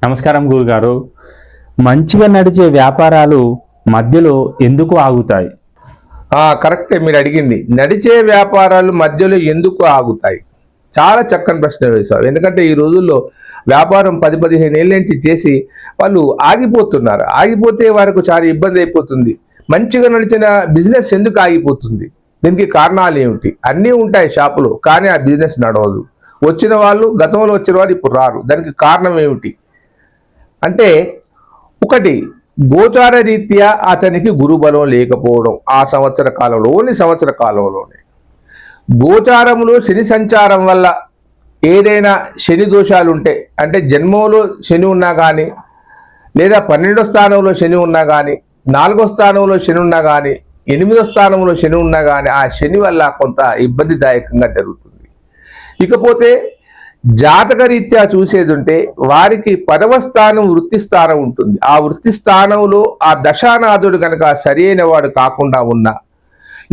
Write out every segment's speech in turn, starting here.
నమస్కారం గురుగారు. మంచిగా నడిచే వ్యాపారాలు మధ్యలో ఎందుకు ఆగుతాయి? కరెక్టే మీరు అడిగింది. నడిచే వ్యాపారాలు మధ్యలో ఎందుకు ఆగుతాయి? చాలా చక్కని ప్రశ్న వేశారు. ఎందుకంటే ఈ రోజుల్లో వ్యాపారం 10-15 ఏళ్ళ నుంచి చేసి వాళ్ళు ఆగిపోతున్నారు. ఆగిపోతే వారికి చాలా ఇబ్బంది అయిపోతుంది. మంచిగా నడిచిన బిజినెస్ ఎందుకు ఆగిపోతుంది? దీనికి కారణాలు ఏమిటి? అన్నీ ఉంటాయి షాపులో, కానీ ఆ బిజినెస్ నడవదు. వచ్చిన వాళ్ళు, గతంలో వచ్చిన వాళ్ళు ఇప్పుడు రారు. దానికి కారణం ఏమిటి అంటే, ఒకటి, గోచార రీత్యా అతనికి గురుబలం లేకపోవడం. ఆ సంవత్సర కాలంలో, ఓన్లీ సంవత్సర కాలంలోనే గోచారములో శని సంచారం వల్ల ఏదైనా శని దోషాలు ఉంటే, అంటే జన్మంలో శని ఉన్నా కానీ, లేదా 12వ స్థానంలో శని ఉన్నా కానీ, 4వ స్థానంలో శని ఉన్నా కానీ, 8వ స్థానంలో శని ఉన్నా కానీ, ఆ శని వల్ల కొంత ఇబ్బందిదాయకంగా జరుగుతుంది. ఇకపోతే జాతక రీత్యా చూసేది ఉంటే వారికి 10వ స్థానం వృత్తి స్థానం ఉంటుంది. ఆ వృత్తి స్థానంలో ఆ దశానాథుడు కనుక సరైన వాడు కాకుండా ఉన్నా,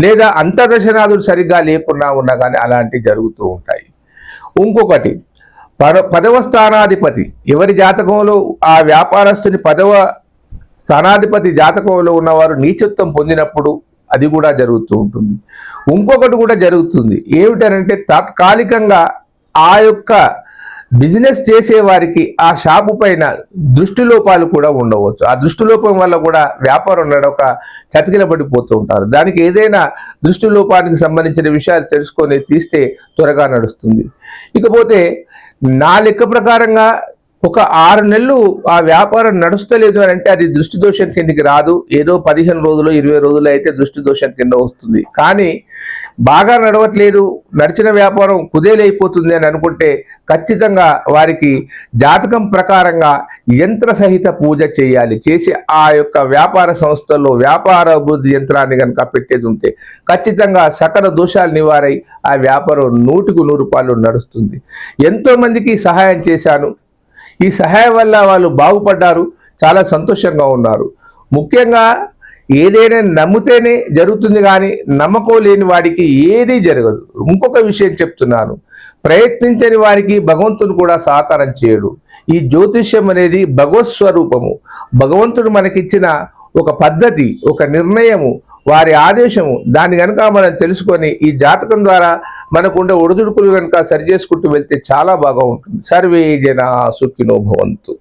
లేదా అంతర్దశనాథుడు సరిగ్గా లేకుండా ఉన్నా కానీ అలాంటివి జరుగుతూ ఉంటాయి. ఇంకొకటి, 10వ స్థానాధిపతి ఎవరి జాతకంలో, ఆ వ్యాపారస్తుని 10వ స్థానాధిపతి జాతకంలో ఉన్నవారు నీచత్వం పొందినప్పుడు అది కూడా జరుగుతూ ఉంటుంది. ఇంకొకటి కూడా జరుగుతుంది ఏమిటనంటే, తాత్కాలికంగా ఆ యొక్క బిజినెస్ చేసే వారికి ఆ షాపు పైన దృష్టి లోపాలు కూడా ఉండవచ్చు. ఆ దృష్టి లోపం వల్ల కూడా వ్యాపారం నడక చతికిలబడిపోతూ ఉంటారు. దానికి ఏదైనా దృష్టి లోపానికి సంబంధించిన విషయాలు తెలుసుకొని తీస్తే త్వరగా నడుస్తుంది. ఇకపోతే నా లెక్క ప్రకారంగా ఒక 6 నెలలు ఆ వ్యాపారం నడుస్తలేదు అని అంటే అది దృష్టి దోషం కిందకి రాదు. ఏదో 15 రోజులు 20 రోజులు అయితే దృష్టి దోషం కింద వస్తుంది. కానీ బాగా నడవట్లేదు, నడిచిన వ్యాపారం కుదేలైపోతుంది అని అనుకుంటే ఖచ్చితంగా వారికి జాతకం ప్రకారంగా యంత్ర సహిత పూజ చేయాలి. చేసి ఆ యొక్క వ్యాపార సంస్థల్లో వ్యాపార అభివృద్ధి యంత్రాన్ని కనుక పెట్టేది ఉంటే ఖచ్చితంగా సకల దోషాలు నివారై ఆ వ్యాపారం 100కు 100 రూపాయలు నడుస్తుంది. ఎంతో మందికి సహాయం చేశాను. ఈ సహాయం వల్ల వాళ్ళు బాగుపడ్డారు, చాలా సంతోషంగా ఉన్నారు. ముఖ్యంగా ఏదైనా నమ్మితేనే జరుగుతుంది, కానీ నమ్మకం లేని వాడికి ఏదీ జరగదు. ఇంకొక విషయం చెప్తున్నాను, ప్రయత్నించని వారికి భగవంతుడు కూడా సహకారం చేయడు. ఈ జ్యోతిష్యం అనేది భగవత్ స్వరూపము. భగవంతుడు మనకిచ్చిన ఒక పద్ధతి, ఒక నిర్ణయము, వారి ఆదేశము. దాన్ని కనుక మనం తెలుసుకొని ఈ జాతకం ద్వారా మనకుండే ఒడిదుడుకులు కనుక సరి చేసుకుంటూ వెళ్తే చాలా బాగా ఉంటుంది. సర్వే జనా సుఖినో భవంతు.